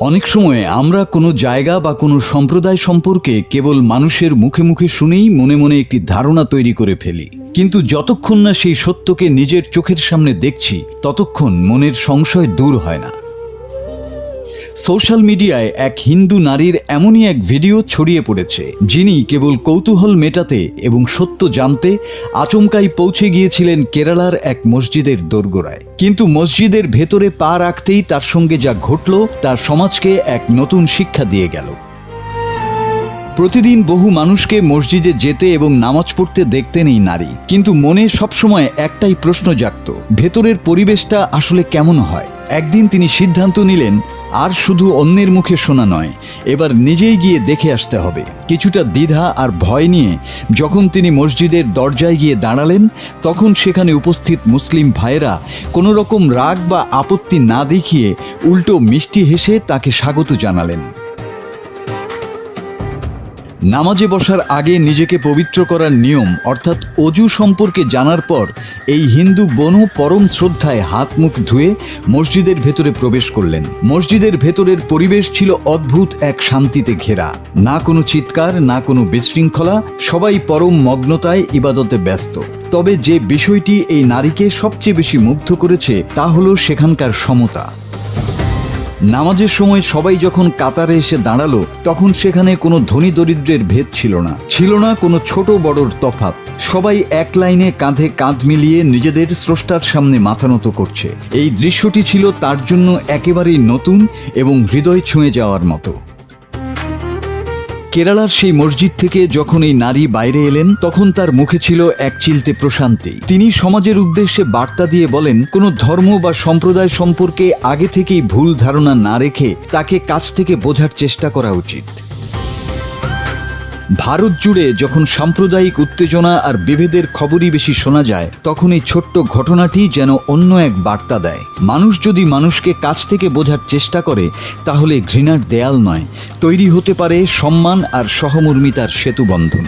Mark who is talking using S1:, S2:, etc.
S1: অনেক সময় আমরা কোনো জায়গা বা কোনো সম্প্রদায় সম্পর্কে কেবল মানুষের মুখে মুখে শুনেই মনে মনে একটি ধারণা তৈরি করে ফেলি, কিন্তু যতক্ষণ না সেই সত্যকে নিজের চোখের সামনে দেখছি ততক্ষণ মনের সংশয় দূর হয় না। সোশ্যাল মিডিয়ায় এক হিন্দু নারীর এমনই এক ভিডিও ছড়িয়ে পড়েছে, যিনি কেবল কৌতূহল মেটাতে এবং সত্য জানতে আচমকাই পৌঁছে গিয়েছিলেন কেরালার এক মসজিদের দোরগোড়ায়। কিন্তু মসজিদের ভেতরে পা রাখতেই তার সঙ্গে যা ঘটল তার সমাজকে এক নতুন শিক্ষা দিয়ে গেল। প্রতিদিন বহু মানুষকে মসজিদে যেতে এবং নামাজ পড়তে দেখতেন এই নারী, কিন্তু মনে সবসময় একটাই প্রশ্ন জাগত, ভেতরের পরিবেশটা আসলে কেমন হয়। একদিন তিনি সিদ্ধান্ত নিলেন, আর শুধু অন্যের মুখে শোনা নয়, এবার নিজেই গিয়ে দেখে আসতে হবে। কিছুটা দ্বিধা আর ভয় নিয়ে যখন তিনি মসজিদের দরজায় গিয়ে দাঁড়ালেন, তখন সেখানে উপস্থিত মুসলিম ভাইয়েরা কোনো রকম রাগ বা আপত্তি না দেখিয়ে উল্টো মিষ্টি হেসে তাকে স্বাগত জানালেন। নামাজে বসার আগে নিজেকে পবিত্র করার নিয়ম অর্থাৎ অজু সম্পর্কে জানার পর এই হিন্দু বোনও পরম শ্রদ্ধায় হাত মুখ ধুয়ে মসজিদের ভেতরে প্রবেশ করলেন। মসজিদের ভেতরের পরিবেশ ছিল অদ্ভুত এক শান্তিতে ঘেরা, না কোনো চিৎকার, না কোনো বিশৃঙ্খলা, সবাই পরম মগ্নতায় ইবাদতে ব্যস্ত। তবে যে বিষয়টি এই নারীকে সবচেয়ে বেশি মুগ্ধ করেছে তা হলো সেখানকার সমতা। নামাজের সময় সবাই যখন কাতারে এসে দাঁড়ালো, তখন সেখানে কোনো ধনী দরিদ্রের ভেদ ছিল না, ছিল না কোনো ছোট বড়র তফাৎ। সবাই এক লাইনে কাঁধে কাঁধ মিলিয়ে নিজেদের স্রষ্টার সামনে মাথা নত করছে। এই দৃশ্যটি ছিল তার জন্য একেবারেই নতুন এবং হৃদয় ছুঁয়ে যাওয়ার মতো। কেরালার সেই মসজিদ থেকে যখন এই নারী বাইরে এলেন, তখন তার মুখে ছিল এক চিলতে প্রশান্তি। তিনি সমাজের উদ্দেশ্যে বার্তা দিয়ে বলেন, কোনো ধর্ম বা সম্প্রদায় সম্পর্কে আগে থেকেই ভুল ধারণা না রেখে তাকে কাছ থেকে বোঝার চেষ্টা করা উচিত। ভারত জুড়ে যখন সাম্প্রদায়িক উত্তেজনা আর বিভেদের খবরই বেশি শোনা যায়, তখন এই ছোট্ট ঘটনাটি যেন অন্য এক বার্তা দেয়। মানুষ যদি মানুষকে কাছ থেকে বোঝার চেষ্টা করে, তাহলে ঘৃণার দেয়াল নয়, তৈরি হতে পারে সম্মান আর সহমর্মিতার সেতুবন্ধন।